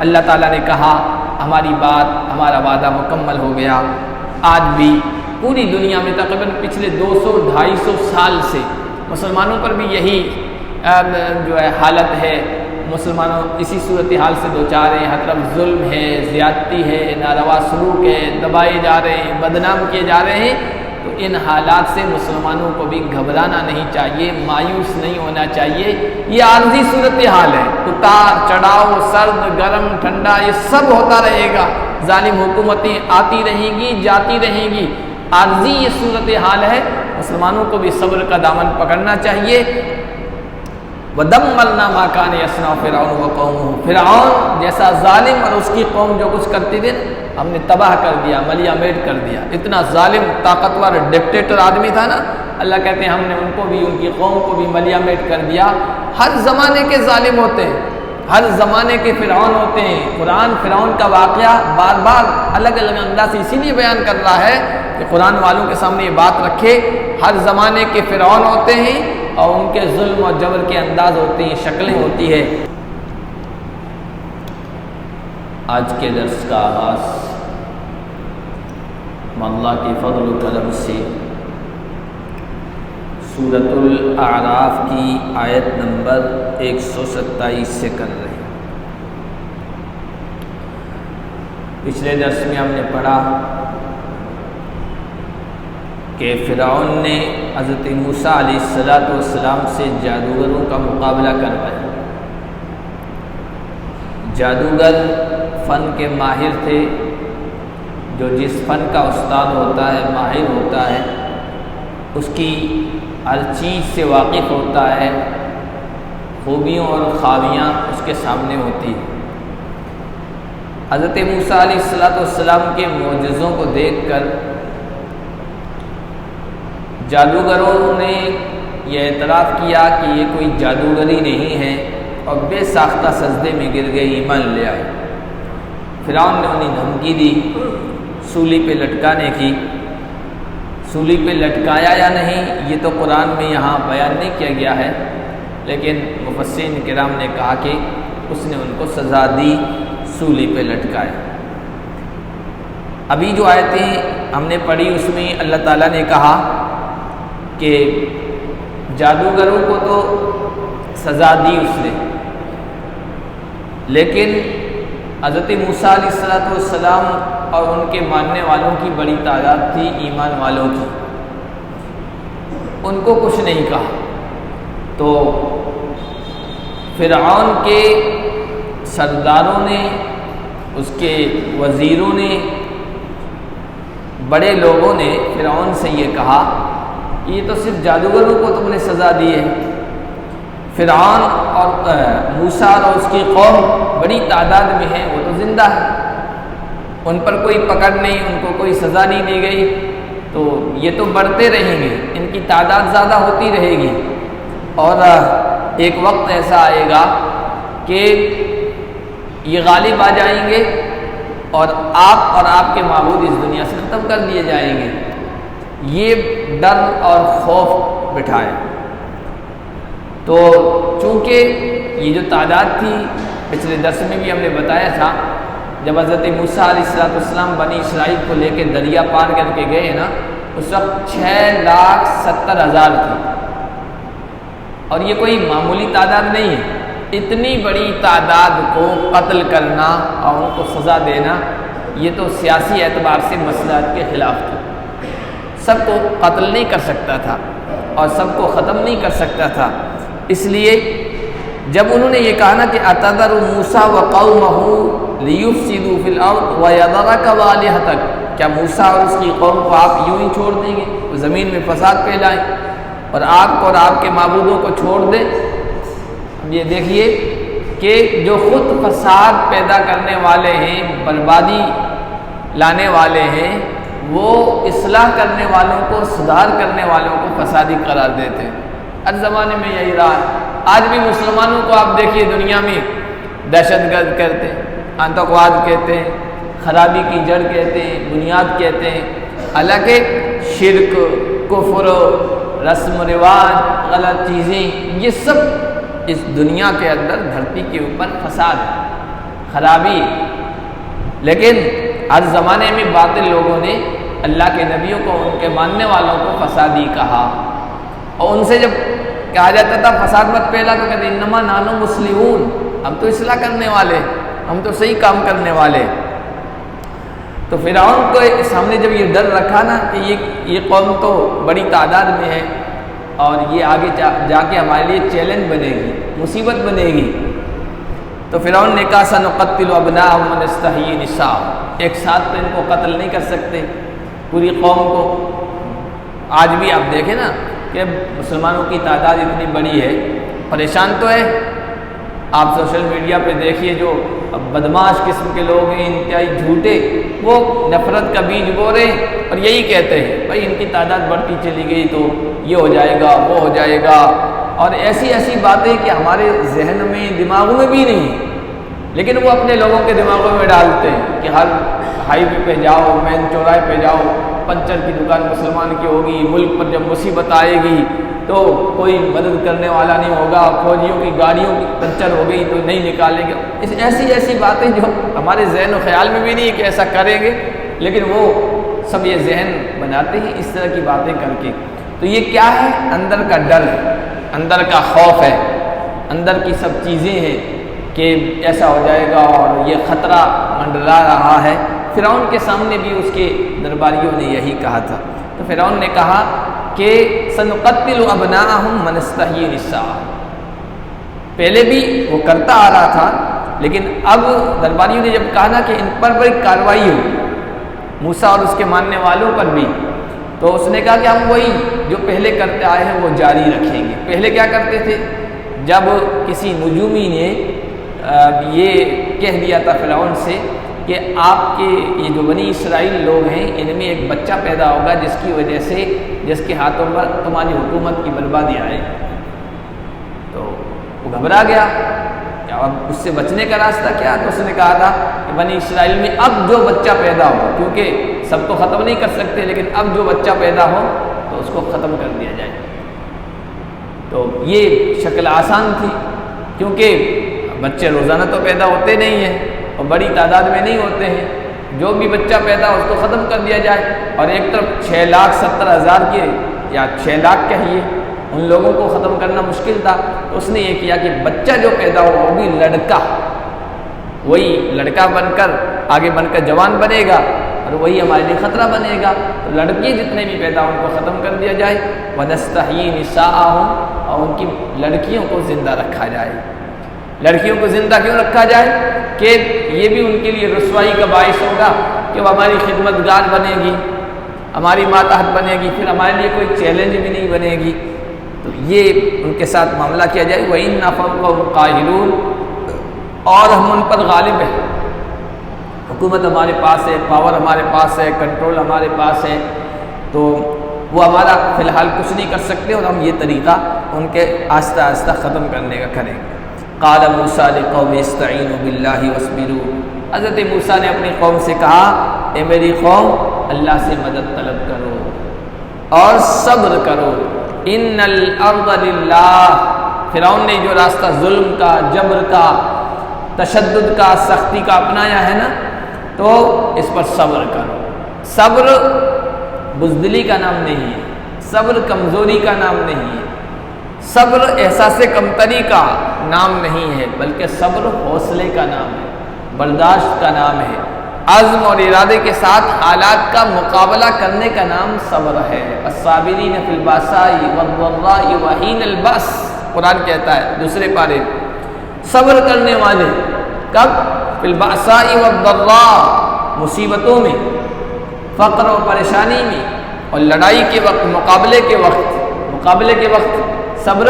اللہ تعالیٰ نے کہا ہماری بات، ہمارا وعدہ مکمل ہو گیا۔ آج بھی پوری دنیا میں تقریباً پچھلے 200-250 سال سے مسلمانوں پر بھی یہی جو ہے حالت ہے، مسلمانوں اسی صورتحال سے دوچار ہیں، ہر طرف ظلم ہے، زیادتی ہے، ناروا سلوک ہے، دبائے جا رہے ہیں، بدنام کیے جا رہے ہیں۔ تو ان حالات سے مسلمانوں کو بھی گھبرانا نہیں چاہیے، مایوس نہیں ہونا چاہیے۔ یہ عارضی صورتحال ہے، اتار چڑھاؤ، سرد گرم ٹھنڈا، یہ سب ہوتا رہے گا، ظالم حکومتیں آتی رہیں گی، جاتی رہیں گی، عارضی یہ صورتحال ہے۔ مسلمانوں کو بھی صبر کا دامن پکڑنا چاہیے۔ وَدَمَّرْنَا مَا كَانَ يَصْنَعُ فِرْعَوْنُ وَقَوْمُهُ، فرعون جیسا ظالم اور اس کی قوم جو کچھ کرتی تھی ہم نے تباہ کر دیا، ملیا میٹ کر دیا۔ اتنا ظالم طاقتور ڈکٹیٹر آدمی تھا نا، اللہ کہتے ہیں ہم نے ان کو بھی، ان کی قوم کو بھی ملیا میٹ کر دیا۔ ہر زمانے کے ظالم ہوتے ہیں، ہر زمانے کے فرعون ہوتے ہیں۔ قرآن فرعون کا واقعہ بار بار الگ الگ انداز سے اسی لیے بیان کر رہا ہے کہ قرآن والوں کے سامنے یہ بات رکھے، ہر زمانے کے فرعون ہوتے ہیں اور ان کے ظلم اور جبر کے انداز ہوتے ہیں، شکلیں ہوتی ہے۔ آج کے درس کا آغاز اللہ کے فضل و کرم سے سورۃ الاعراف کی آیت نمبر 127 سے کر رہے ہیں۔ پچھلے درس میں ہم نے پڑھا کہ فرعون نے حضرت موسیٰ علیہ السلام سے جادوگروں کا مقابلہ کروایا۔ جادوگر فن کے ماہر تھے، جو جس فن کا استاد ہوتا ہے، ماہر ہوتا ہے، اس کی ہر چیز سے واقف ہوتا ہے، خوبیوں اور خامیاں اس کے سامنے ہوتی ہیں۔ حضرت موسیٰ علیہ السلام کے معجزوں کو دیکھ کر جادوگروں نے یہ اعتراف کیا کہ یہ کوئی جادوگری نہیں ہے، اور بے ساختہ سجدے میں گر گئے، ایمان لے آئے۔ فرعون نے انہیں دھمکی دی سولی پہ لٹکانے کی۔ سولی پہ لٹکایا یا نہیں یہ تو قرآن میں یہاں بیان نہیں کیا گیا ہے، لیکن مفسرین کرام نے کہا کہ اس نے ان کو سزا دی، سولی پہ لٹکایا۔ ابھی جو آیتیں ہم نے پڑھی اس میں اللہ تعالیٰ نے کہا کہ جادوگروں کو تو سزا دی اس نے، لیکن حضرت موسیٰ علیہ السلام اور ان کے ماننے والوں کی بڑی تعداد تھی، ایمان والوں کی، ان کو کچھ نہیں کہا۔ تو فرعون کے سرداروں نے، اس کے وزیروں نے، بڑے لوگوں نے فرعون سے یہ کہا کہ یہ تو صرف جادوگروں کو تم نے سزا دی ہے، فرعون اور موسیٰ اور اس کی قوم بڑی تعداد میں ہے، وہ تو زندہ ہے، ان پر کوئی پکڑ نہیں، ان کو کوئی سزا نہیں دی گئی، تو یہ تو بڑھتے رہیں گے، ان کی تعداد زیادہ ہوتی رہے گی، اور ایک وقت ایسا آئے گا کہ یہ غالب آ جائیں گے اور آپ کے معبود اس دنیا سے ختم کر دیے جائیں گے۔ یہ ڈر اور خوف بٹھائے۔ تو چونکہ یہ جو تعداد تھی، پچھلے درس میں بھی ہم نے بتایا تھا، جب حضرت موسیٰ علیہ السلام بنی اسرائیل کو لے کے دریا پار کر کے گئے نا، اس وقت 6,70,000 تھی، اور یہ کوئی معمولی تعداد نہیں ہے۔ اتنی بڑی تعداد کو قتل کرنا اور ان کو سزا دینا، یہ تو سیاسی اعتبار سے مصلحت کے خلاف تھا۔ سب کو قتل نہیں کر سکتا تھا اور سب کو ختم نہیں کر سکتا تھا، اس لیے جب انہوں نے یہ کہا نا کہ اتذر موسیٰ وقومہ لیفسدوا فی الارض ویذرک وآلہتک، کیا موسیٰ اور اس کی قوم کو آپ یوں ہی چھوڑ دیں گے، وہ زمین میں فساد پھیلائیں اور آپ کو اور آپ کے معبودوں کو چھوڑ دیں؟ اب یہ دیکھیے کہ جو خود فساد پیدا کرنے والے ہیں، بربادی لانے والے ہیں، وہ اصلاح کرنے والوں کو، سدھار کرنے والوں کو فسادی قرار دیتے ہیں۔ ہر زمانے میں یہی رہا ہے۔ آج بھی مسلمانوں کو آپ دیکھیے دنیا میں دہشت گرد کہتے ہیں، آتنکواد کہتے ہیں، خرابی کی جڑ کہتے ہیں، بنیاد کہتے ہیں، حالانکہ شرک، کفر، رسم و رواج، غلط چیزیں، یہ سب اس دنیا کے اندر دھرتی کے اوپر فساد ہے۔ خرابی، لیکن ہر زمانے میں باطل لوگوں نے اللہ کے نبیوں کو، ان کے ماننے والوں کو فسادی کہا، اور ان سے جب کہا جاتا تھا فساد مت پھیلا تو کہتے انما نحن مصلحون، ہم تو اصلاح کرنے والے، ہم تو صحیح کام کرنے والے۔ تو فرعون کو سامنے جب یہ ڈر رکھا نا کہ یہ قوم تو بڑی تعداد میں ہے اور یہ آگے جا کے ہمارے لیے چیلنج بنے گی، مصیبت بنے گی، تو فرعون نے کہا سنقتل ابناءهم ونستحيي نساءهم، ایک ساتھ تو ان کو قتل نہیں کر سکتے پوری قوم کو۔ آج بھی آپ دیکھیں نا کہ مسلمانوں کی تعداد اتنی بڑی ہے، پریشان تو ہے۔ آپ سوشل میڈیا پہ دیکھیے جو بدماش قسم کے لوگ ہیں، انتہائی جھوٹے، وہ نفرت کا بیج بو رہے ہیں اور یہی کہتے ہیں بھائی ان کی تعداد بڑھتی چلی گئی تو یہ ہو جائے گا، وہ ہو جائے گا، اور ایسی ایسی باتیں کہ ہمارے ذہن میں، دماغوں میں بھی نہیں، لیکن وہ اپنے لوگوں کے دماغوں میں ڈالتے ہیں کہ ہر ہائی وے پہ جاؤ، مین چوراہے پہ جاؤ، پنچر کی دکان مسلمان کی ہوگی، ملک پر جب مصیبت آئے گی تو کوئی مدد کرنے والا نہیں ہوگا، فوجیوں کی گاڑیوں کی پنچر ہو گئی تو نہیں نکالیں گے، ایسی ایسی باتیں جو ہمارے ذہن و خیال میں بھی نہیں ہے کہ ایسا کریں گے، لیکن وہ سب یہ ذہن بناتے ہیں اس طرح کی باتیں کر کے۔ تو یہ کیا ہے؟ اندر کا ڈر ہے، اندر کا خوف ہے، اندر کی سب چیزیں ہیں کہ ایسا ہو جائے گا اور یہ خطرہ منڈلا رہا ہے۔ فرعون کے سامنے بھی اس کے درباریوں نے یہی کہا تھا، تو فرعون نے کہا کہ سنقتل ابناءهم ونستحيي نساءهم، پہلے بھی وہ کرتا آ رہا تھا، لیکن اب درباریوں نے جب کہا نا کہ ان پر بڑی کارروائی ہو، موسیٰ اور اس کے ماننے والوں پر بھی، تو اس نے کہا کہ ہم وہی جو پہلے کرتے آئے ہیں وہ جاری رکھیں گے۔ پہلے کیا کرتے تھے؟ جب کسی نجومی نے یہ کہہ دیا تھا فرعون سے کہ آپ کے یہ جو بنی اسرائیل لوگ ہیں ان میں ایک بچہ پیدا ہوگا جس کی وجہ سے جس کے ہاتھوں پر تمہاری حکومت کی بربادی آئے، تو وہ گھبرا گیا کہ اب اس سے بچنے کا راستہ کیا؟ تو اس نے کہا تھا کہ بنی اسرائیل میں اب جو بچہ پیدا ہو، کیونکہ سب کو ختم نہیں کر سکتے، لیکن اب جو بچہ پیدا ہو تو اس کو ختم کر دیا جائے۔ تو یہ شکل آسان تھی، کیونکہ بچے روزانہ تو پیدا ہوتے نہیں ہیں اور بڑی تعداد میں نہیں ہوتے ہیں، جو بھی بچہ پیدا ہو اس کو ختم کر دیا جائے، اور ایک طرف 6,70,000 کے یا 6 لاکھ کہیے ان لوگوں کو ختم کرنا مشکل تھا، تو اس نے یہ کیا کہ بچہ جو پیدا ہو وہ بھی لڑکا، وہی لڑکا بن کر آگے بن کر جوان بنے گا اور وہی ہمارے لیے خطرہ بنے گا، تو لڑکے جتنے بھی پیدا ان کو ختم کر دیا جائے، وَنَسْتَحْيِي نِسَاءَهُمْ، اور ان کی لڑکیوں کو زندہ رکھا جائے۔ لڑکیوں کو زندہ کیوں رکھا جائے؟ کہ یہ بھی ان کے لیے رسوائی کا باعث ہوگا کہ وہ ہماری خدمت گار بنے گی، ہماری ماتحت بنے گی، پھر ہمارے لیے کوئی چیلنج بھی نہیں بنے گی، تو یہ ان کے ساتھ معاملہ کیا جائے۔ وَإِنَّ فَوْقَهُمْ قَاهِرُونَ، اور ہم ان پر غالب ہیں، حکومت ہمارے پاس ہے، پاور ہمارے پاس ہے، کنٹرول ہمارے پاس ہے، تو وہ ہمارا فی الحال کچھ نہیں کر سکتے، اور ہم یہ طریقہ ان کے آہستہ آہستہ ختم کرنے کا کریں گے۔ قال موسیٰ لقوم استعینوا باللہ واصبروا، حضرت موسیٰ نے اپنی قوم سے کہا اے میری قوم اللہ سے مدد طلب کرو اور صبر کرو، ان الارض للہ، فرعون نے جو راستہ ظلم کا، جبر کا، تشدد کا، سختی کا اپنایا ہے نا، تو اس پر صبر کرو۔ صبر بزدلی کا نام نہیں ہے، صبر کمزوری کا نام نہیں ہے، صبر احساس کمتری کا نام نہیں ہے، بلکہ صبر حوصلے کا نام ہے، برداشت کا نام ہے، عزم اور ارادے کے ساتھ حالات کا مقابلہ کرنے کا نام صبر ہے۔ الصابرین فی الباساء والضراء وحین البأس، قرآن کہتا ہے دوسرے پارے، صبر کرنے والے کب؟ فی الباساء والضراء، مصیبتوں میں، فقر و پریشانی میں، اور لڑائی کے وقت، مقابلے کے وقت صبر،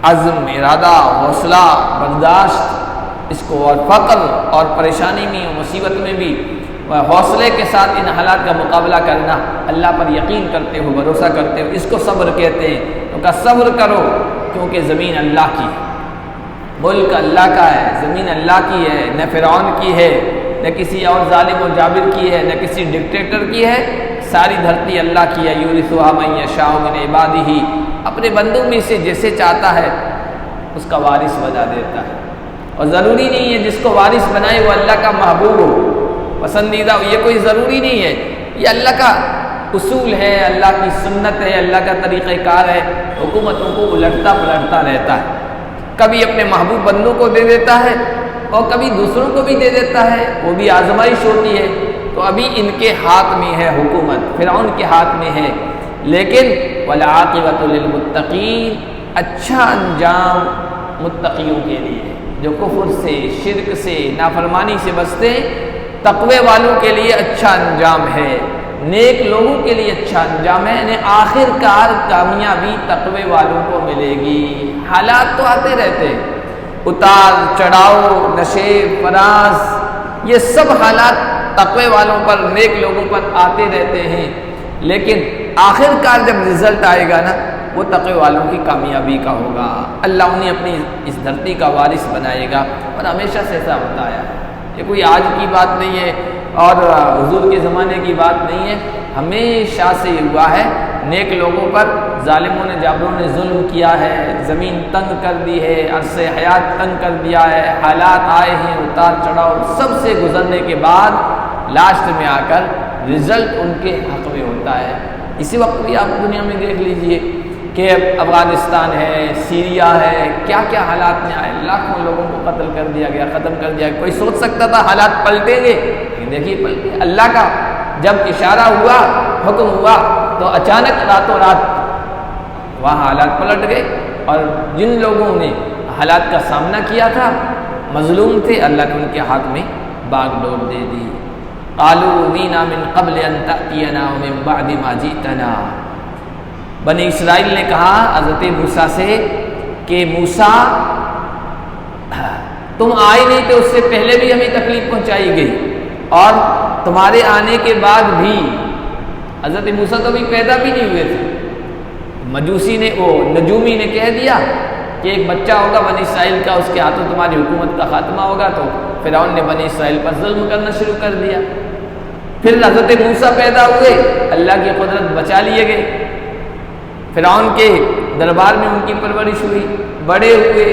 عزم، ارادہ، حوصلہ، برداشت، اس کو، اور فقر اور پریشانی میں، مصیبت میں بھی حوصلے کے ساتھ ان حالات کا مقابلہ کرنا، اللہ پر یقین کرتے ہو، بھروسہ کرتے ہو، اس کو صبر کہتے ہیں۔ تو کہا صبر کرو، کیونکہ زمین اللہ کی ہے، ملک اللہ کا ہے، زمین اللہ کی ہے، نہ فرعون کی ہے، نہ کسی اور ظالم و جابر کی ہے، نہ کسی ڈکٹیٹر کی ہے، ساری دھرتی اللہ کی ہے۔ یورثھا من یشاء من عبادہ، اپنے بندوں میں سے جیسے چاہتا ہے اس کا وارث بنا دیتا ہے۔ اور ضروری نہیں ہے جس کو وارث بنائے وہ اللہ کا محبوب ہو، پسندیدہ ہو، یہ کوئی ضروری نہیں ہے، یہ اللہ کا اصول ہے، اللہ کی سنت ہے، اللہ کا طریقہ کار ہے۔ حکومتوں کو الٹتا پلٹتا رہتا ہے، کبھی اپنے محبوب بندوں کو دے دیتا ہے اور کبھی دوسروں کو بھی دے دیتا ہے، وہ بھی آزمائش ہوتی ہے۔ تو ابھی ان کے ہاتھ میں ہے حکومت، فرعون کے ہاتھ میں ہے، لیکن والعاقبۃ للمتقین، اچھا انجام متقیوں کے لیے، جو کفر سے، شرک سے، نافرمانی سے بچتے ہیں، تقوی والوں کے لیے اچھا انجام ہے، نیک لوگوں کے لیے اچھا انجام ہے، یعنی آخر کار کامیابی تقوی والوں کو ملے گی۔ حالات تو آتے رہتے ہیں، اتار چڑھاؤ، نشے فراز، یہ سب حالات تقوی والوں پر، نیک لوگوں پر آتے رہتے ہیں، لیکن آخر کار جب رزلٹ آئے گا نا، وہ تقوی والوں کی کامیابی کا ہوگا، اللہ انہیں اپنی اس دھرتی کا وارث بنائے گا، اور ہمیشہ سے ایسا ہوتا ہے۔ یہ کوئی آج کی بات نہیں ہے اور حضور کے زمانے کی بات نہیں ہے، ہمیشہ سے ہوا ہے۔ نیک لوگوں پر ظالموں نے، جابروں نے ظلم کیا ہے، زمین تنگ کر دی ہے، عرصہ حیات تنگ کر دیا ہے، حالات آئے ہیں، اتار چڑھاؤ سب سے گزرنے کے بعد لاسٹ میں آ کر رزلٹ ان کے حق میں ہوتا ہے۔ اسی وقت بھی آپ دنیا میں دیکھ لیجئے کہ افغانستان ہے، سیریا ہے، کیا کیا حالات میں آئے، لاکھوں لوگوں کو قتل کر دیا گیا، ختم کر دیا گیا۔ کوئی سوچ سکتا تھا حالات پلٹیں گے؟ لیکن دیکھیے پلٹے، اللہ کا جب اشارہ ہوا، حکم ہوا، تو اچانک راتوں رات وہاں حالات پلٹ گئے، اور جن لوگوں نے حالات کا سامنا کیا تھا، مظلوم تھے، اللہ نے ان کے ہاتھ میں باغ ڈور دے دی۔ قالوا اوذینا من قبل ان تأتینا ومن بعد ما جئتنا، بنی اسرائیل نے کہا حضرت موسیٰ سے کہ موسیٰ تم آئے نہیں تو اس سے پہلے بھی ہمیں تکلیف پہنچائی گئی، اور تمہارے آنے کے بعد بھی، حضرت موسیٰ تو ابھی پیدا بھی نہیں ہوئے تھے، مجوسی نے، وہ نجومی نے کہہ دیا کہ ایک بچہ ہوگا بنی اسرائیل کا، اس کے ہاتھوں تمہاری حکومت کا خاتمہ ہوگا، تو فرعون نے بنی اسرائیل پر ظلم کرنا شروع کر دیا۔ پھر حضرت موسیٰ پیدا ہوئے، اللہ کی قدرت بچا لیے گئے، فرعون کے دربار میں ان کی پرورش ہوئی، بڑے ہوئے،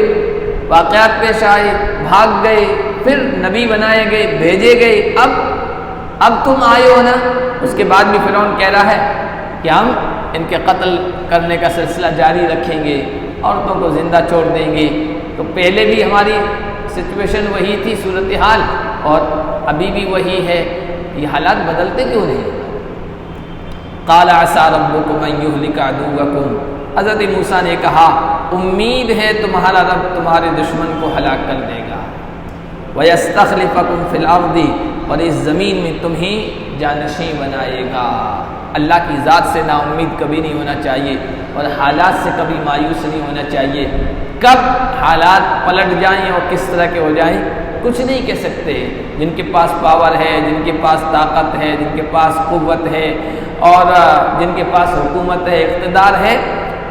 واقعات پیش آئے، بھاگ گئے، پھر نبی بنائے گئے، بھیجے گئے، اب تم آئے ہو نا۔ اس کے بعد بھی فرعون کہہ رہا ہے کہ ہم ان کے قتل کرنے کا سلسلہ جاری رکھیں گے، عورتوں کو زندہ چھوڑ دیں گے۔ تو پہلے بھی ہماری سچویشن وہی تھی، صورتحال، اور ابھی بھی وہی ہے، یہ حالات بدلتے کیوں نہیں؟ قال عسى ربكم ان يهلك عدوكم، حضرت موسیٰ نے کہا امید ہے تمہارا رب تمہارے دشمن کو ہلاک کر دے گا، وَيَسْتَخْلِفَكُمْ فِي الْأَرْضِ، اور اس زمین میں تمہیں جانشین بنائے گا۔ اللہ کی ذات سے نا امید کبھی نہیں ہونا چاہیے، اور حالات سے کبھی مایوس نہیں ہونا چاہیے۔ کب حالات پلٹ جائیں اور کس طرح کے ہو جائیں کچھ نہیں کہہ سکتے۔ جن کے پاس پاور ہے، جن کے پاس طاقت ہے، جن کے پاس قوت ہے، اور جن کے پاس حکومت ہے، اقتدار ہے،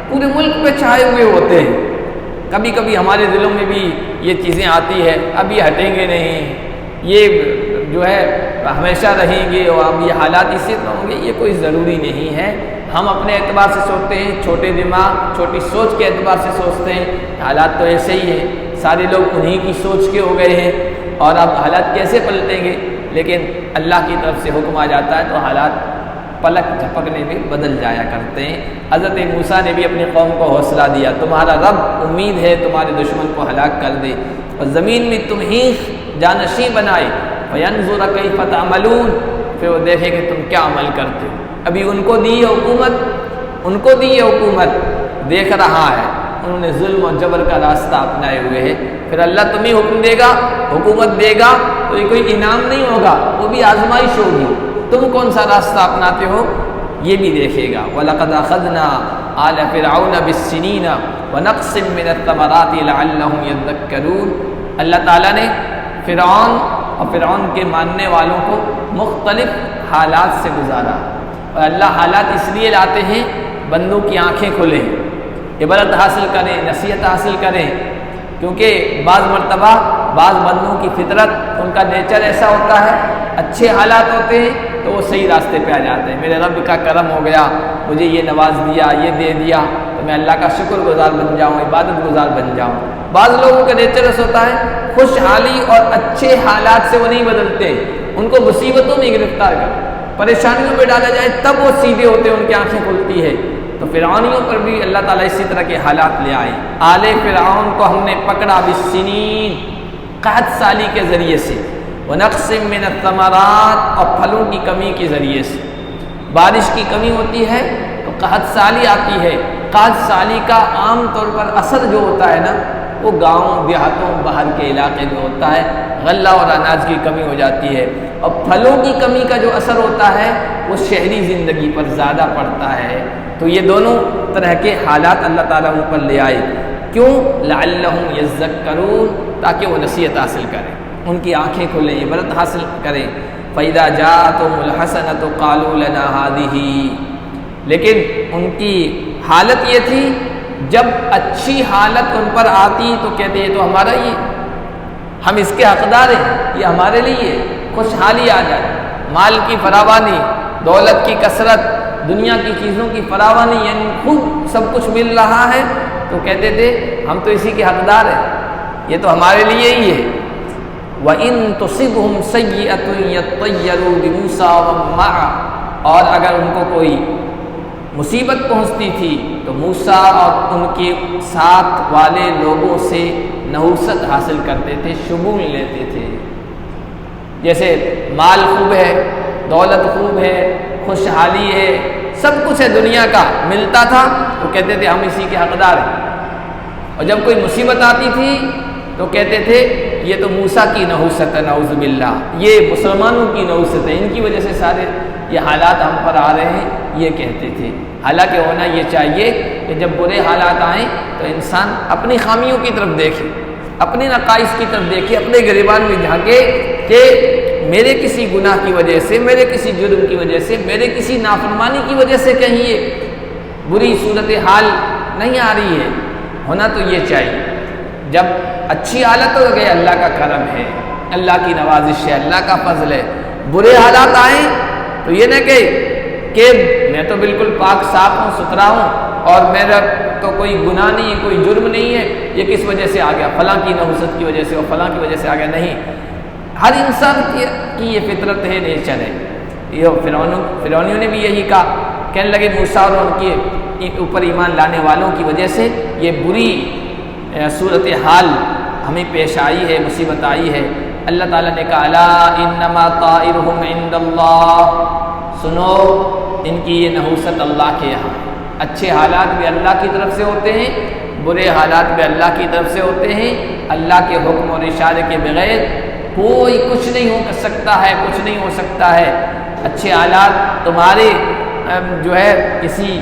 پورے ملک پہ چھائے ہوئے ہوتے ہیں۔ کبھی کبھی ہمارے دلوں میں بھی یہ چیزیں آتی ہے، اب یہ ہٹیں گے نہیں، یہ جو ہے ہمیشہ رہیں گے، اور اب یہ حالات اسی طرح ہوں گے، یہ کوئی ضروری نہیں ہے۔ ہم اپنے اعتبار سے سوچتے ہیں، چھوٹے دماغ چھوٹی سوچ کے اعتبار سے سوچتے ہیں، حالات تو ایسے ہی ہیں، سارے لوگ انہی کی سوچ کے ہو گئے ہیں، اور اب حالات کیسے پلٹیں گے؟ لیکن اللہ کی طرف سے حکم آ جاتا ہے تو حالات پلک جھپکنے میں بدل جایا کرتے ہیں۔ حضرت موسیٰ نے بھی اپنی قوم کو حوصلہ دیا، تمہارا رب امید ہے تمہارے دشمن کو ہلاک کر دے، اور زمین میں تمہیں جانشین بنائے، فَيَنْظُرَ كَيْفَ تَعْمَلُونَ، پھر وہ دیکھے کہ تم کیا عمل کرتے ہو۔ ابھی ان کو دی ہے حکومت، ان کو دی ہے حکومت، دیکھ رہا ہے انہوں نے ظلم اور جبر کا راستہ اپنائے ہوئے ہے، پھر اللہ تمہیں حکم دے گا، حکومت دے گا، تو یہ کوئی انعام نہیں ہوگا، وہ بھی آزمائش ہوگی، تم کون سا راستہ اپناتے ہو یہ بھی دیکھے گا۔ وَلَقَدْ أَخَذْنَا آلَ فِرْعَوْنَ بِالسِّنِينَ وَنَقْصٍ مِّنَ الثَّمَرَاتِ لَعَلَّهُمْ يَذَّكَّرُونَ، اللہ تعالیٰ نے فرعون اور فرعون کے ماننے والوں کو مختلف حالات سے گزارا، اور اللہ حالات اس لیے لاتے ہیں بندوں کی آنکھیں کھلیں، عبرت حاصل کریں، نصیحت حاصل کریں، کیونکہ بعض مرتبہ بعض بندوں کی فطرت، ان کا نیچر ایسا ہوتا ہے، اچھے حالات ہوتے ہیں تو وہ صحیح راستے پہ آ جاتے ہیں، میرے رب کا کرم ہو گیا، مجھے یہ نواز دیا، یہ دے دیا، تو تو میں اللہ کا شکر گزار بن جاؤں، عبادت گزار بن جاؤں۔ بعض لوگوں کا نیچرس ہوتا ہے خوشحالی اور اچھے حالات سے وہ نہیں بدلتے، ان کو مصیبتوں میں گرفتار کر، پریشانیوں میں ڈالا جائے تب وہ سیدھے ہوتے ہیں، ان کی آنکھیں کھلتی ہے۔ تو فرعونیوں پر بھی اللہ تعالیٰ اسی طرح کے حالات لے آئے۔ آل فرعون کو ہم نے پکڑا بالسنین، قحط سالی کے ذریعے سے، ونقص من الثمرات، اور پھلوں کی کمی کے ذریعے سے۔ بارش کی کمی ہوتی ہے تو قحط سالی آتی ہے۔ قحط سالی کا عام طور پر اثر جو ہوتا ہے نا، وہ گاؤں دیہاتوں باہر کے علاقے میں ہوتا ہے، غلہ اور اناج کی کمی ہو جاتی ہے، اور پھلوں کی کمی کا جو اثر ہوتا ہے وہ شہری زندگی پر زیادہ پڑتا ہے۔ تو یہ دونوں طرح کے حالات اللہ تعالیٰ ان پر لے آئے، کیوں؟ لعلہم یذکرون، تاکہ وہ نصیحت حاصل کریں، ان کی آنکھیں کھلیں، عبرت حاصل کریں۔ فَإِذَا جَاءَتْهُمُ الْحَسَنَةُ قَالُوا لَنَا هَٰذِهِ، لیکن ان کی حالت یہ تھی جب اچھی حالت ان پر آتی تو کہتے یہ تو ہمارا ہی ہے، ہم اس کے حقدار ہیں، یہ ہمارے لیے خوشحالی آ جائے، مال کی فراوانی، دولت کی کثرت، دنیا کی چیزوں کی فراوانی، یعنی خوب سب کچھ مل رہا ہے تو کہتے تھے ہم تو اسی کے حقدار ہیں، یہ تو ہمارے لیے ہی ہے۔ وَإِن تُصِبْهُمْ سَيِّئَةٌ يَطَّيَّرُوا بِمُوسَىٰ وَمَن مَّعَهُ، اور اگر ان کو کوئی مصیبت پہنچتی تھی تو موسیٰ اور ان کے ساتھ والے لوگوں سے نحوست حاصل کرتے تھے، شمول لیتے تھے۔ جیسے مال خوب ہے، دولت خوب ہے، خوشحالی ہے، سب کچھ ہے دنیا کا ملتا تھا تو کہتے تھے ہم اسی کے حقدار ہیں، اور جب کوئی مصیبت آتی تھی تو کہتے تھے یہ تو موسیٰ کی نحوست ہے، نعوذ باللہ، یہ مسلمانوں کی نحوست ہے، ان کی وجہ سے سارے یہ حالات ہم پر آ رہے ہیں، یہ کہتے تھے۔ حالانکہ ہونا یہ چاہیے کہ جب برے حالات آئیں تو انسان اپنی خامیوں کی طرف دیکھے، اپنے نقائص کی طرف دیکھے، اپنے گریبان میں جھانکے کہ میرے کسی گناہ کی وجہ سے، میرے کسی جرم کی وجہ سے، میرے کسی نافرمانی کی وجہ سے کہیں یہ بری صورتحال نہیں آ رہی ہے۔ ہونا تو یہ چاہیے، جب اچھی حالت ہو گئی اللہ کا کرم ہے، اللہ کی نوازش ہے، اللہ کا فضل ہے۔ برے حالات آئیں تو یہ نہ کہ میں تو بالکل پاک صاف ہوں، ستھرا ہوں، اور میرا تو کوئی گناہ نہیں ہے، کوئی جرم نہیں ہے، یہ کس وجہ سے آ گیا؟ فلاں کی نحوست کی وجہ سے اور فلاں کی وجہ سے آ گیا۔ نہیں، ہر انسان کی یہ فطرت ہے، نیچر ہے۔ یہ فرعونیوں نے بھی یہی کہا، کہنے لگے موسیٰ اور ان کے اوپر ایمان لانے والوں کی وجہ سے یہ بری صورتحال ہمیں پیش آئی ہے، مصیبت آئی ہے۔ اللہ تعالیٰ نے کہا الا انما طائرهم عند اللہ، سنو ان کی یہ نحوست اللہ کے یہاں، اچھے حالات بھی اللہ کی طرف سے ہوتے ہیں، برے حالات بھی اللہ کی طرف سے ہوتے ہیں۔ اللہ کے حکم اور اشارے کے بغیر کوئی کچھ نہیں ہو سکتا ہے، کچھ نہیں ہو سکتا ہے۔ اچھے حالات تمہارے جو ہے کسی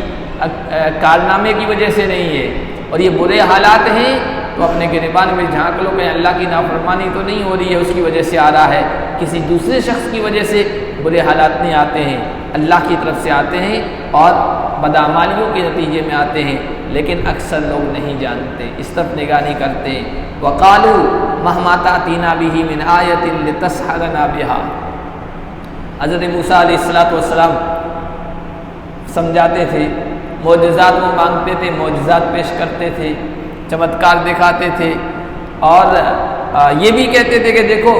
کارنامے کی وجہ سے نہیں ہے، اور یہ برے حالات ہیں تو اپنے گریبان میں جھانک لو کہ اللہ کی نافرمانی تو نہیں ہو رہی ہے، اس کی وجہ سے آ رہا ہے، کسی دوسرے شخص کی وجہ سے برے حالات نہیں آتے ہیں، اللہ کی طرف سے آتے ہیں اور بدعمالیوں کے نتیجے میں آتے ہیں، لیکن اکثر لوگ نہیں جانتے، اس طرف نگاہ نہیں کرتے۔ وقالوا مهما تأتینا به من آیۃ لتسحرنا بها، حضرت موسیٰ علیہ السلام سمجھاتے تھے، معجزات وہ مانگتے تھے، معجزات پیش کرتے تھے، چمتکار دکھاتے تھے، اور یہ بھی کہتے تھے کہ دیکھو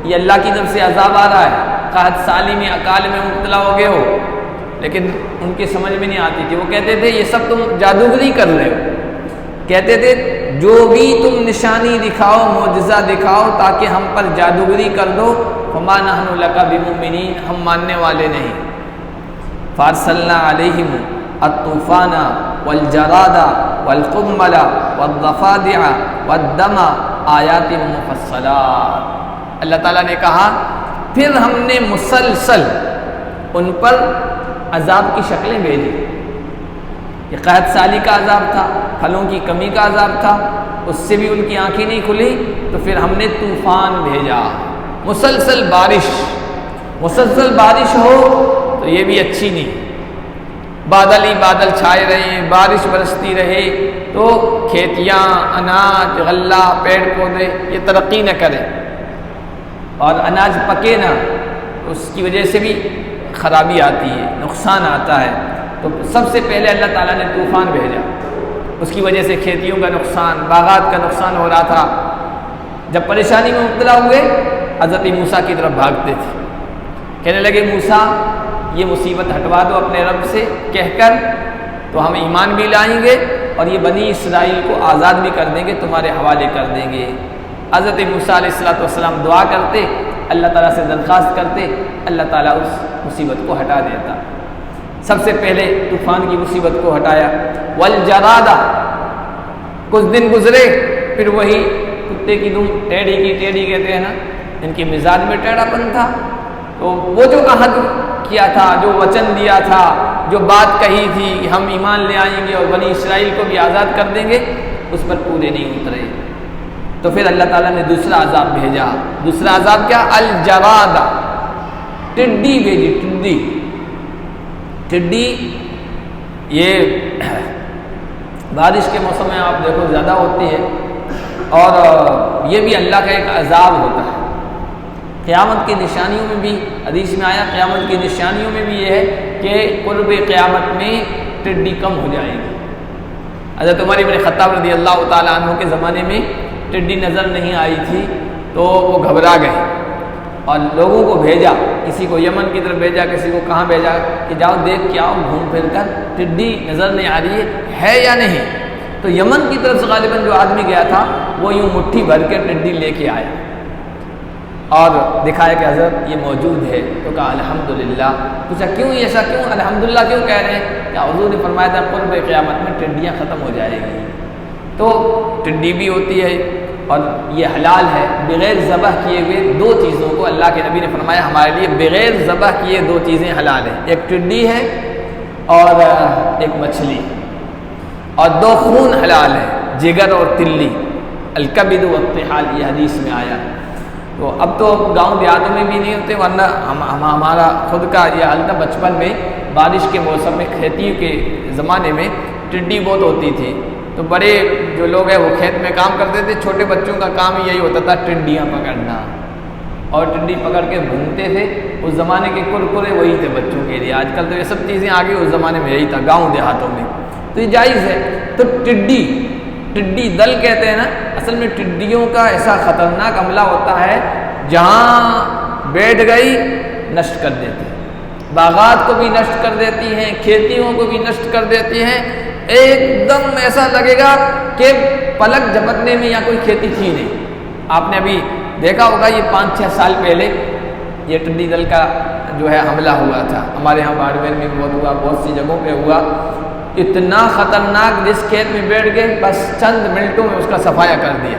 یہ اللہ کی طرف سے عذاب آ رہا ہے، قحط سالی میں اکال میں مبتلا ہو گئے ہو، لیکن ان کی سمجھ میں نہیں آتی تھی۔ وہ کہتے تھے یہ سب تم جادوگری کر رہے ہو، کہتے تھے جو بھی تم نشانی دکھاؤ، معجزہ دکھاؤ تاکہ ہم پر جادوگری کر دو، فما نحن لک بمؤمنین، ہم ماننے والے نہیں۔ فارسلنا علیہم الطوفان والجراد والقمل والضفادع والدم آیات مفصلات، اللہ تعالیٰ نے کہا پھر ہم نے مسلسل ان پر عذاب کی شکلیں بھیجی۔ یہ قحط سالی کا عذاب تھا، پھلوں کی کمی کا عذاب تھا، اس سے بھی ان کی آنکھیں نہیں کھلی، تو پھر ہم نے طوفان بھیجا، مسلسل بارش ہو تو یہ بھی اچھی نہیں، بادل ہی بادل چھائے رہے، بارش برستی رہے تو کھیتیاں، اناج، غلہ، پیڑ پودے یہ ترقی نہ کریں، اور اناج پکے نہ، اس کی وجہ سے بھی خرابی آتی ہے، نقصان آتا ہے۔ تو سب سے پہلے اللہ تعالیٰ نے طوفان بھیجا، اس کی وجہ سے کھیتیوں کا نقصان، باغات کا نقصان ہو رہا تھا۔ جب پریشانی میں مبتلا ہوئے حضرت موسیٰ کی طرف بھاگتے تھے، کہنے لگے موسیٰ یہ مصیبت ہٹوا دو اپنے رب سے کہہ کر، تو ہم ایمان بھی لائیں گے اور یہ بنی اسرائیل کو آزاد بھی کر دیں گے، تمہارے حوالے کر دیں گے۔ حضرت موسیٰ علیہ السلام دعا کرتے، اللہ تعالیٰ سے درخواست کرتے، اللہ تعالیٰ اس مصیبت کو ہٹا دیتا۔ سب سے پہلے طوفان کی مصیبت کو ہٹایا۔ والجرادہ، کچھ دن گزرے پھر وہی کتے کی دم ٹیڑھی کی ٹیڑھی کہتے ہیں نا، ان کی مزاج میں ٹیڑھا پن تھا، تو وہ جو عہد کیا تھا، جو وچن دیا تھا، جو بات کہی تھی ہم ایمان لے آئیں گے اور بنی اسرائیل کو بھی آزاد کر دیں گے، اس پر پورے نہیں اترے۔ تو پھر اللہ تعالیٰ نے دوسرا عذاب بھیجا۔ دوسرا عذاب کیا؟ الجرادہ، ٹڈی بھیجی، ٹڈی یہ بارش کے موسم میں آپ دیکھو زیادہ ہوتی ہے، اور یہ بھی اللہ کا ایک عذاب ہوتا ہے۔ قیامت کی نشانیوں میں بھی حدیث میں آیا، قیامت کی نشانیوں میں بھی یہ ہے کہ قرب قیامت میں ٹڈی کم ہو جائے گی۔ حضرت عمر بن خطاب رضی اللہ تعالیٰ عنہ کے زمانے میں ٹڈی نظر نہیں آئی تھی تو وہ گھبرا گئے اور لوگوں کو بھیجا، کسی کو یمن کی طرف بھیجا، کسی کو کہاں بھیجا کہ جاؤ دیکھ کے آؤ گھوم پھر کر، ٹڈی نظر نہیں آ رہی ہے یا نہیں۔ تو یمن کی طرف سے غالباً جو آدمی گیا تھا وہ یوں مٹھی بھر کے ٹڈی لے کے آیا اور دکھایا کہ حضرت یہ موجود ہے، تو کہا الحمدللہ۔ پوچھا کیوں ایسا، کیوں الحمدللہ کیوں کہہ رہے ہیں؟ کیا حضور نے فرمایا تھا قرب قیامت میں ٹڈیاں ختم ہو جائے گی۔ تو ٹڈی بھی ہوتی ہے اور یہ حلال ہے۔ بغیر ذبح کیے ہوئے دو چیزوں کو اللہ کے نبی نے فرمایا ہمارے لیے بغیر ذبح کیے دو چیزیں حلال ہیں، ایک ٹڈی ہے اور ایک مچھلی، اور دو خون حلال ہے، جگر اور تلی، الکبد والطحال، یہ حدیث میں آیا۔ تو اب تو گاؤں دیہاتوں میں بھی نہیں ہوتے، ورنہ ہمارا خود کا یہ حال تھا بچپن میں، بارش کے موسم میں کھیتی کے زمانے میں ٹڈی بہت ہوتی تھی، تو بڑے جو لوگ ہیں وہ کھیت میں کام کرتے تھے، چھوٹے بچوں کا کام یہی ہوتا تھا ٹڈیاں پکڑنا، اور ٹڈی پکڑ کے بھونتے تھے۔ اس زمانے کے کرکرے وہی تھے بچوں کے لیے، آج کل تو یہ سب چیزیں آ گئی، اس زمانے میں یہی تھا گاؤں دیہاتوں میں، تو یہ جائز ہے۔ تو ٹڈی دل کہتے ہیں نا، اصل میں ٹڈیوں کا ایسا خطرناک حملہ ہوتا ہے جہاں بیٹھ گئی نشٹ کر دیتی ہے، باغات کو بھی نشٹ کر دیتی ہیں، کھیتیوں کو بھی نشٹ کر دیتی ہیں، ایک دم ایسا لگے گا کہ پلک جھپکنے میں یا کوئی کھیتی تھی نہیں۔ آپ نے ابھی دیکھا ہوگا یہ 5-6 سال پہلے یہ ٹڈی دل کا جو ہے حملہ ہوا تھا، ہمارے یہاں باڑمیر میں بہت ہوا، بہت سی جگہوں پہ ہوا، اتنا خطرناک، جس کھیت میں بیٹھ گئے بس چند منٹوں میں اس کا صفایا کر دیا۔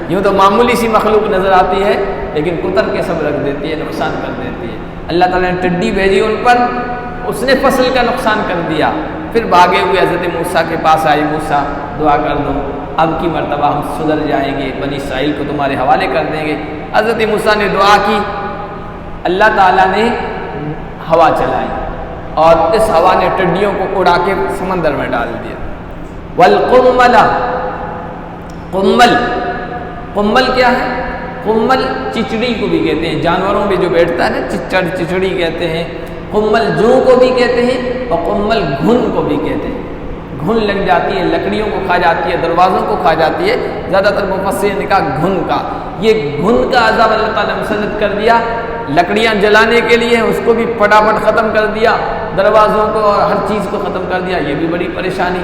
یوں تو معمولی سی مخلوق نظر آتی ہے لیکن کتر کے سب رکھ دیتی ہے، نقصان کر دیتی ہے۔ اللہ تعالیٰ نے ٹڈی بھیجی ان پر، اس نے فصل کا نقصان کر دیا۔ پھر بھاگے ہوئے حضرت موسیٰ کے پاس آئی، موسیٰ دعا کر دو، اب کی مرتبہ ہم سدھر جائیں گے، بنی اسرائیل کو تمہارے حوالے کر دیں گے۔ حضرت موسیٰ نے دعا کی، اللہ تعالیٰ نے ہوا چلائی اور اس ہوا نے ٹڈیوں کو اڑا کے سمندر میں ڈال دیا۔ والقمل، قمل کیا ہے؟ قمل چچڑی کو بھی کہتے ہیں، جانوروں میں جو بیٹھتا ہے نا، چچڑی کہتے ہیں، قمل جو کو بھی کہتے ہیں، اور قمل گھن کو بھی کہتے ہیں۔ گھن لگ جاتی ہے، لکڑیوں کو کھا جاتی ہے، دروازوں کو کھا جاتی ہے، زیادہ تر مفسرین نے کہا گھن کا۔ یہ گھن کا عذاب اللہ تعالیٰ نے مسلط کر دیا، لکڑیاں جلانے کے لیے اس کو بھی پھٹافٹ ختم کر دیا، دروازوں کو اور ہر چیز کو ختم کر دیا، یہ بھی بڑی پریشانی۔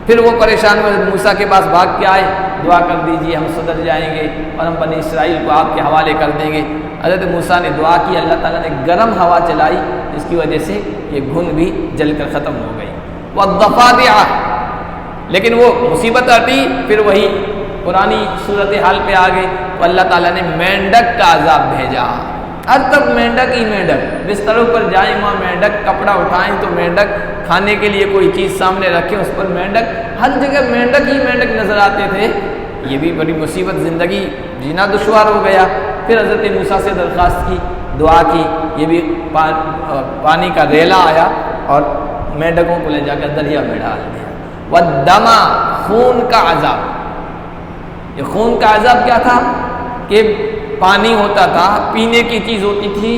پھر وہ پریشان ہوئے، موسیٰ کے پاس بھاگ کے آئے، دعا کر دیجیے ہم سدھر جائیں گے اور ہم بنی اسرائیل کو آپ کے حوالے کر دیں گے۔ حضرت موسیٰ نے دعا کی، اللہ تعالیٰ نے گرم ہوا چلائی، جس کی وجہ سے یہ گھن بھی جل کر ختم ہو گئی۔ والضفادع، لیکن وہ مصیبت ہٹی، پھر وہی پرانی صورتحال پہ آ گئے، تو اللہ تعالیٰ نے مینڈک کا عذاب بھیجا۔ ہر طرف مینڈک ہی مینڈک، بستروں پر جائیں وہاں مینڈک، کپڑا اٹھائیں تو مینڈک، کھانے کے لیے کوئی چیز سامنے رکھیں اس پر مینڈک، ہر جگہ مینڈک ہی مینڈک نظر آتے تھے۔ یہ بھی بڑی مصیبت، زندگی جینا دشوار ہو گیا۔ پھر حضرت موسیٰ سے درخواست کی، دعا کی، یہ بھی پانی کا ریلا آیا اور مینڈکوں کو لے جا کر دریا میں ڈال دیا۔ والدم، خون کا عذاب۔ یہ خون کا عذاب کیا تھا کہ پانی ہوتا تھا، پینے کی چیز ہوتی تھی،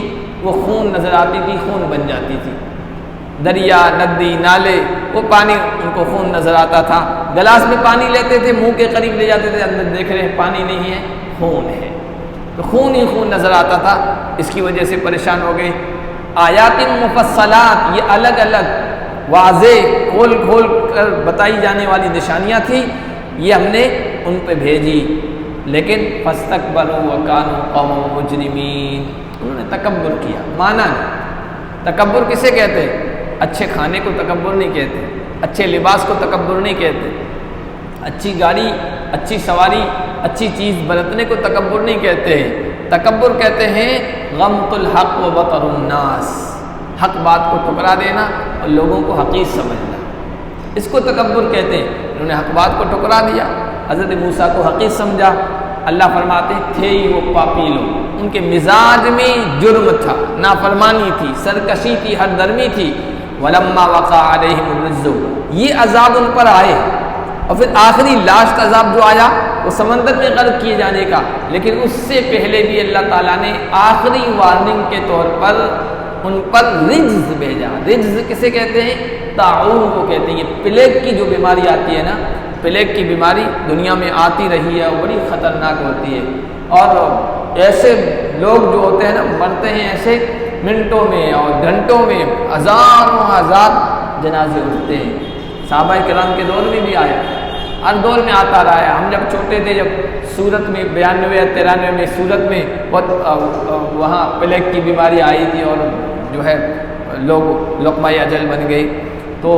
وہ خون نظر آتی تھی، خون بن جاتی تھی، دریا، ندی، نالے، وہ پانی ان کو خون نظر آتا تھا، گلاس میں پانی لیتے تھے، منہ کے قریب لے جاتے تھے، اندر دیکھ رہے ہیں پانی نہیں ہے، خون ہے، تو خون ہی خون نظر آتا تھا، اس کی وجہ سے پریشان ہو گئے۔ آیات مفصلات، یہ الگ الگ واضح کھول کھول کر بتائی جانے والی نشانیاں تھیں، یہ ہم نے ان پہ بھیجی، لیکن فاستکبروا وکانوا قوما مجرمین، انہوں نے تکبر کیا، مانا نہیں۔ تکبر کسے کہتے ہیں؟ اچھے کھانے کو تکبر نہیں کہتے، اچھے لباس کو تکبر نہیں کہتے، اچھی گاڑی، اچھی سواری، اچھی چیز برتنے کو تکبر نہیں کہتے ہیں۔ تکبر کہتے ہیں غمط الحق و بطر الناس، حق بات کو ٹکرا دینا اور لوگوں کو حقیر سمجھنا، اس کو تکبر کہتے ہیں۔ انہوں نے حق بات کو ٹکرا دیا، حضرت موسیٰ کو حقیر سمجھا۔ اللہ فرماتے تھے ہی وہ پاپی لوگ، ان کے مزاج میں جرم تھا، نافرمانی تھی، سرکشی تھی، ہر درمی تھی۔ وَلَمَّا وَقَعَ عَلَيْهِمُ الرِّجْزُ، یہ عذاب ان پر آئے، اور پھر آخری لاسٹ عذاب جو آیا وہ سمندر میں غرق کیے جانے کا، لیکن اس سے پہلے بھی اللہ تعالیٰ نے آخری وارننگ کے طور پر ان پر رجز بھیجا۔ رجز کسے کہتے ہیں؟ طاعون کو کہتے ہیں۔ یہ پلیگ کی جو بیماری آتی ہے نا، پلیگ کی بیماری دنیا میں آتی رہی ہے اور بڑی خطرناک ہوتی ہے، اور ایسے لوگ جو ہوتے ہیں نا مرتے ہیں ایسے منٹوں میں اور گھنٹوں میں، ہزاروں ہزار جنازے اٹھتے ہیں۔ صحابہ کرام کے دور میں بھی آیا، ہر دور میں آتا رہا ہے۔ ہم جب چھوٹے تھے، جب سورت میں 92 یا 93 میں سورت میں وہاں پلیگ کی بیماری آئی تھی اور جو ہے لوگ لقمہ اجل بن گئے، تو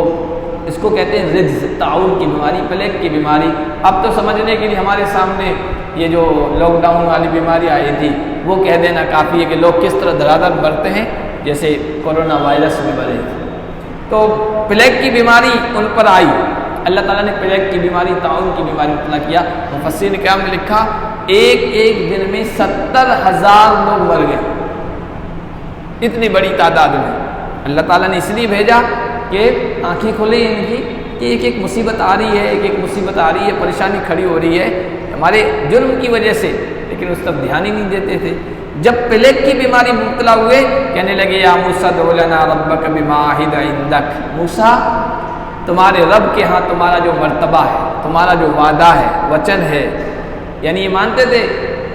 اس کو کہتے ہیں رجز، طاعون کی بیماری، پلیگ کی بیماری۔ اب تو سمجھنے کے لیے ہمارے سامنے یہ جو لاک ڈاؤن والی بیماری آئی تھی وہ کہہ دینا کافی ہے کہ لوگ کس طرح دھڑا دھڑ مرتے ہیں جیسے کورونا وائرس میں مرے۔ تو پلیگ کی بیماری ان پر آئی، اللہ تعالیٰ نے پلیگ کی بیماری، طاعون کی بیماری مطلع کیا۔ مفسرین کرام نے لکھا ایک ایک دن میں 70,000 لوگ مر گئے، اتنی بڑی تعداد میں۔ اللہ تعالیٰ نے اس لیے بھیجا کہ آنکھیں کھلے ان کی کہ ایک ایک مصیبت آ رہی ہے، ایک ایک مصیبت آ رہی ہے، پریشانی کھڑی ہو رہی ہے ہمارے جرم کی وجہ سے، لیکن اس طرف دھیان ہی نہیں دیتے تھے۔ جب پلیگ کی بیماری مبتلا ہوئے، کہنے لگے یا موسیٰ ادع لنا ربک بما عہد عندک، موسیٰ تمہارے رب کے ہاں تمہارا جو مرتبہ ہے، تمہارا جو وعدہ ہے، وچن ہے، یعنی یہ مانتے تھے،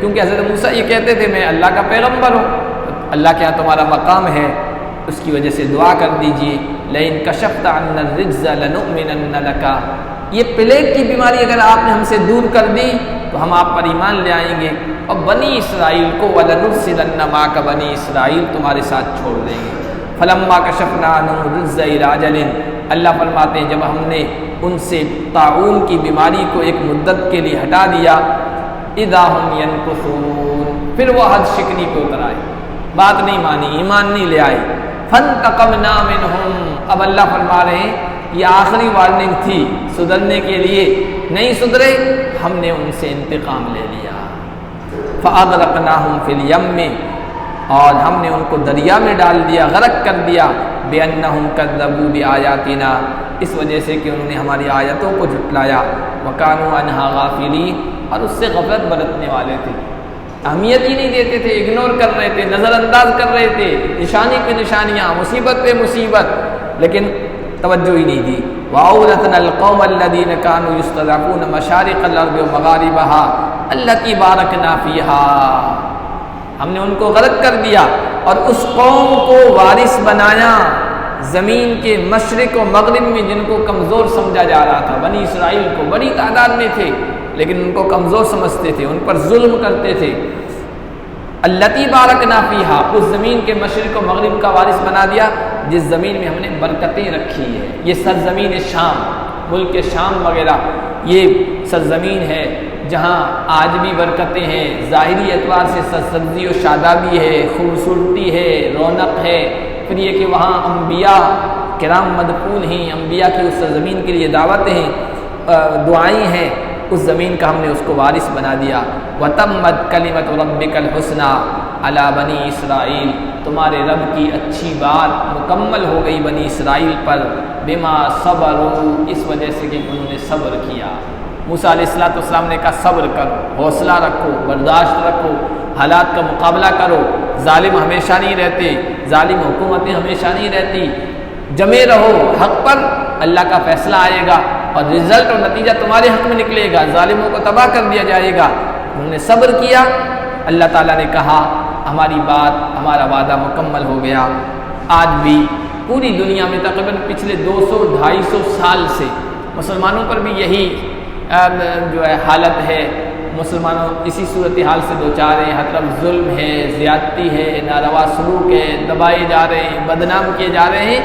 کیونکہ حضرت موسیٰ یہ کہتے تھے میں اللہ کا پیغمبر ہوں، اللہ کے ہاں تمہارا مقام ہے، اس کی وجہ سے دعا کر دیجئے لئن کشفت عنا الرجز لنؤمنن لک، یہ پلیگ کی بیماری اگر آپ نے ہم سے دور کر دی تو ہم آپ پر ایمان لے آئیں گے، اور بنی اسرائیل کو وَلَنُرْسِلَنَّ مَعَكَ بنی اسرائیل تمہارے ساتھ چھوڑ دیں گے۔ فَلَمَّا كَشَفْنَا عَنْهُمُ الرِّجْزَ إِلَىٰ أَجَلٍ، اللہ فرماتے ہیں جب ہم نے ان سے طاعون کی بیماری کو ایک مدت کے لیے ہٹا دیا، اِذَا هُمْ يَنْكُثُونَ، پھر وہ حد شکنی پہ اتر آئے، بات نہیں مانی، ایمان نہیں لے آئے۔ فَانْتَقَمْنَا مِنْهُمْ، اب اللہ فرما رہے ہیں یہ آخری وارننگ تھی سدھرنے کے لیے، نہیں سدھرے ہم نے ان سے انتقام لے لیا۔ فَأَغْرَقْنَاهُمْ فِي الْيَمِّ، اور ہم نے ان کو دریا میں ڈال دیا، غرق کر دیا، بِأَنَّهُمْ كَذَّبُوا بِآيَاتِنَا، اس وجہ سے کہ انہوں نے ہماری آیتوں کو جھٹلایا، وَكَانُوا عَنْهَا غَافِلِينَ، اور اس سے غفلت برتنے والے تھے، اہمیت ہی نہیں دیتے تھے، اگنور کر رہے تھے، نظر انداز کر رہے تھے، نشانی پہ نشانیاں، مصیبت پہ مصیبت، لیکن توجہ ہی نہیں دی۔ وَأَوْرَثْنَا الْقَوْمَ الَّذِينَ كَانُوا يُسْتَضْعَفُونَ مَشَارِقَ الْأَرْضِ وَمَغَارِبَهَا الَّتِي بَارَكْنَا فِيهَا، ہم نے ان کو غرق کر دیا اور اس قوم کو وارث بنایا زمین کے مشرق و مغرب میں، جن کو کمزور سمجھا جا رہا تھا۔ بنی اسرائیل کو بڑی تعداد میں تھے لیکن ان کو کمزور سمجھتے تھے، ان پر ظلم کرتے تھے۔ الَّتِي بَارَكْنَا فِيهَا، اس زمین کے مشرق و مغرب کا وارث بنا دیا جس زمین میں ہم نے برکتیں رکھی ہے۔ یہ سرزمین شام، ملک شام وغیرہ، یہ سرزمین ہے جہاں آج بھی برکتیں ہیں، ظاہری اعتبار سے سبزی و شادابی ہے، خوبصورتی ہے، رونق ہے، پھر یہ کہ وہاں انبیاء کرام مدفون ہیں، انبیاء کی اس سرزمین کے لیے دعوتیں ہیں، دعائیں ہیں، اس زمین کا ہم نے اس کو وارث بنا دیا۔ وَتَمَّتْ كَلِمَةُ رَبِّكَ الْحُسْنَىٰ عَلَىٰ بَنِي اسرائیل، تمہارے رب کی اچھی بات مکمل ہو گئی بنی اسرائیل پر، بما صبروا، اس وجہ سے کہ انہوں نے صبر کیا۔ موسیٰ علیہ السلام نے کہا صبر کرو، حوصلہ رکھو، برداشت رکھو، حالات کا مقابلہ کرو، ظالم ہمیشہ نہیں رہتے، ظالم حکومتیں ہمیشہ نہیں رہتی، جمے رہو حق پر، اللہ کا فیصلہ آئے گا۔ اور رزلٹ اور نتیجہ تمہارے حق میں نکلے گا، ظالموں کو تباہ کر دیا جائے گا۔ انہوں نے صبر کیا، اللہ تعالیٰ نے کہا ہماری بات، ہمارا وعدہ مکمل ہو گیا۔ آج بھی پوری دنیا میں تقریباً پچھلے 200-250 سال سے مسلمانوں پر بھی یہی جو ہے حالت ہے، مسلمانوں اسی صورتحال سے دوچار ہیں، ہر طرف ظلم ہے، زیادتی ہے، ناروا سلوک ہے، دبائے جا رہے ہیں، بدنام کیے جا رہے ہیں۔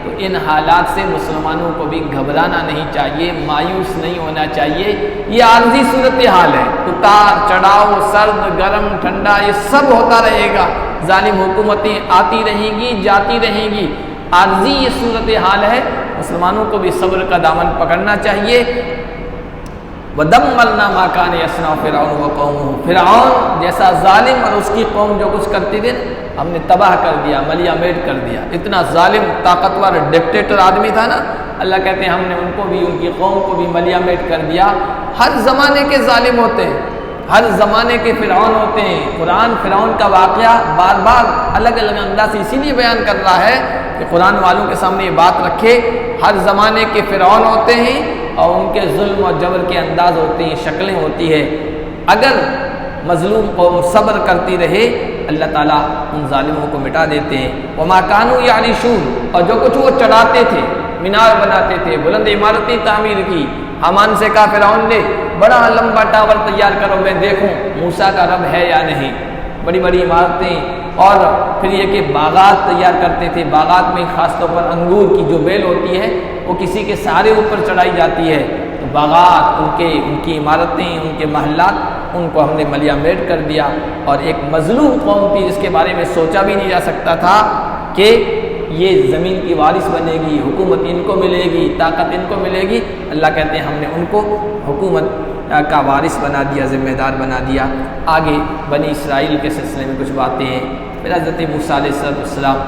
تو ان حالات سے مسلمانوں کو بھی گھبرانا نہیں چاہیے، مایوس نہیں ہونا چاہیے۔ یہ عارضی صورتحال ہے، اتار چڑھاؤ، سرد گرم ٹھنڈا، یہ سب ہوتا رہے گا، ظالم حکومتیں آتی رہیں گی، جاتی رہیں گی، عارضی یہ صورتحال ہے۔ مسلمانوں کو بھی صبر کا دامن پکڑنا چاہیے۔ وَدَمَّرْنَا مَا كَانَ يَصْنَعُ فِرْعَوْنُ وَقَوْمُهُ، فرعون جیسا ظالم اور اس کی قوم جو کچھ کرتی تھی ہم نے تباہ کر دیا، ملیا میٹ کر دیا۔ اتنا ظالم طاقتور ڈکٹیٹر آدمی تھا نا، اللہ کہتے ہیں ہم نے ان کو بھی، ان کی قوم کو بھی ملیا میٹ کر دیا۔ ہر زمانے کے ظالم ہوتے ہیں، ہر زمانے کے فرعون ہوتے ہیں۔ قرآن فرعون کا واقعہ بار بار الگ الگ انداز سے اسی لیے بیان کر رہا ہے کہ قرآن والوں کے سامنے یہ بات رکھے، ہر زمانے کے فرعون ہوتے ہیں اور ان کے ظلم اور جبر کے انداز ہوتے ہیں، شکلیں ہوتی ہے۔ اگر مظلوم قوم صبر کرتی رہے، اللہ تعالیٰ ان ظالموں کو مٹا دیتے ہیں۔ وما كانوا يعرشون، اور جو کچھ وہ چڑھاتے تھے، مینار بناتے تھے، بلند عمارتیں تعمیر کی۔ حامان سے کہا فرعون نے بڑا لمبا ٹاور تیار کرو، میں دیکھوں موسیٰ کا رب ہے یا نہیں۔ بڑی بڑی عمارتیں، اور پھر یہ کہ باغات تیار کرتے تھے۔ باغات میں خاص طور پر انگور کی جو بیل ہوتی ہے وہ کسی کے سہارے اوپر چڑھائی جاتی ہے۔ تو باغات، ان کی عمارتیں، ان کے محلات، ان کو ہم نے ملیا میٹ کر دیا۔ اور ایک مظلوم قوم تھی جس کے بارے میں سوچا بھی نہیں جا سکتا تھا کہ یہ زمین کی وارث بنے گی، حکومت ان کو ملے گی، طاقت ان کو ملے گی۔ اللہ کہتے ہیں ہم نے ان کو حکومت کا وارث بنا دیا، ذمہ دار بنا دیا۔ آگے بنی اسرائیل کے سلسلے میں کچھ باتیں ہیں۔ پھر حضرت موسیٰ علیہ السلام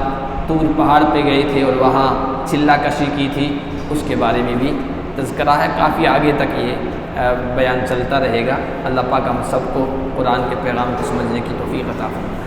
طور پہاڑ پہ گئے تھے اور وہاں چلہ کشی کی تھی، اس کے بارے میں بھی تذکرہ ہے۔ کافی آگے تک یہ بیان چلتا رہے گا۔ اللہ پاک ہم سب کو قرآن کے پیغام کو سمجھنے کی توفیق عطا فرمائے۔